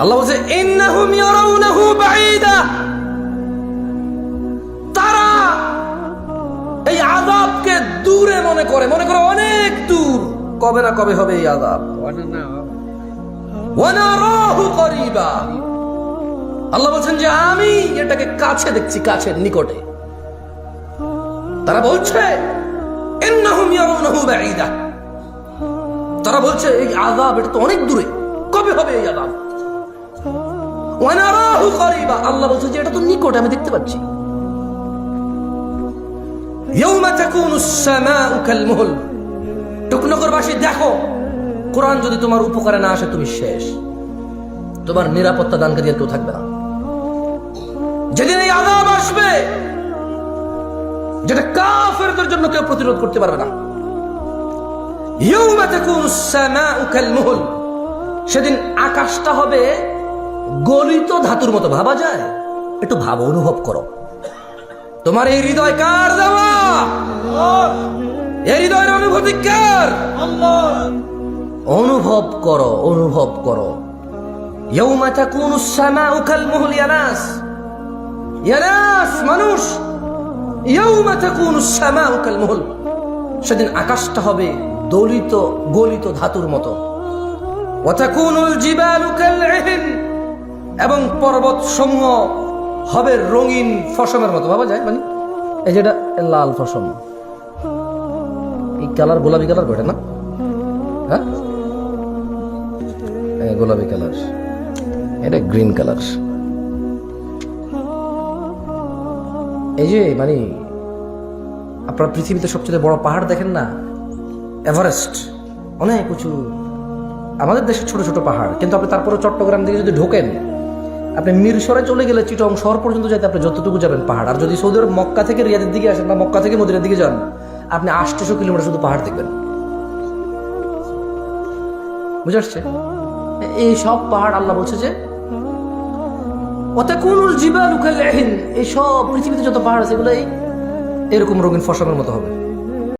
আল্লাহ বলছে ইন্নাহুম ইয়ারাউনাহু বাঈদা, তারা এই আযাবকে দূরে মনে করে অনেক দূর, কবে না কবে হবে এই আযাব। ওয়া নারাহু করিবা, আল্লাহ বলছেন যে আমি এটাকে কাছে দেখছি, কাছের নিকটে। তারা বলছে ইন্নাহুম ইয়ারাউনাহু বাঈদা, তারা বলছে এই আযাব এটা তো অনেক দূরে, কবে হবে এই আযাব। ওয়া নারাহু করিবা, আল্লাহ বলছে যে এটা তো নিকটে, আমি দেখতে পাচ্ছি। ইয়াউমা তাকুনুস সামাউ কালমুহল, টুকনগরবাসী দেখো, কোরআন যদি তোমার উপকারে না আসে তুমি শেষ, তোমার নিরাপত্তা দানকারী আর কেউ থাকবে না। যেদিন এই আযাব আসবে যেটা কাফেরদের জন্য কেউ প্রতিরোধ করতে পারবে না, ইয়াউমা তাকুনুস সামাউ কালমুহল, সেদিন আকাশটা হবে গলিত ধাতুর মতো। ভাবা যায়? একটু ভাবো, অনুভব করো। তোমার এই হৃদয় কার দেওয়া? এই হৃদয়ের অনুভূতি কার? অনুভব করো, অনুভব করো। ইয়াউমা তাকুনুস সামাউ কালমুহল, ইয়া নাস, ইয়া নাস, মানুষ, ইয়াউমা তাকুনুস সামাউ কালমুহল, সেদিন আকাশটা হবে দলিত গলিত ধাতুর মতো। ওয়া তাকুনুল জিবালু কালইহিন, এবং পর্বত সমূহ হবে রঙিন ফসমের মতো। ভাবা যায়? মানে এই যেটা লাল ফসম, এই কালার গোলাপি কালার করে না? হ্যাঁ, গোলাপি কালার, এটা গ্রিন কালার। এই যে মানে আপনার পৃথিবীতে সবচেয়ে বড় পাহাড় দেখেন না, এভারেস্ট, অনেক উঁচু। আমাদের দেশে ছোট ছোট পাহাড়, কিন্তু আপনি তারপরে চট্টগ্রাম দিকে যদি ঢোকেন, আপনি মিরসরে চলে গেলে চিটং শহর পর্যন্ত যাইতে আপনি যতটুকু যাবেন পাহাড়। আর যদি সৌদি আরব মক্কা থেকে রিয়াদের দিকে আসেন বা মক্কা থেকে মদিনার দিকে যান, আপনি 800 কিলোমিটার শুধু পাহাড় দেখবেন। বুঝে আসছে? এই সব পাহাড় আল্লাহ বলছে যে এই সব পৃথিবীতে যত পাহাড় আছে এগুলো এরকম রঙিন ফসলের মতো হবে।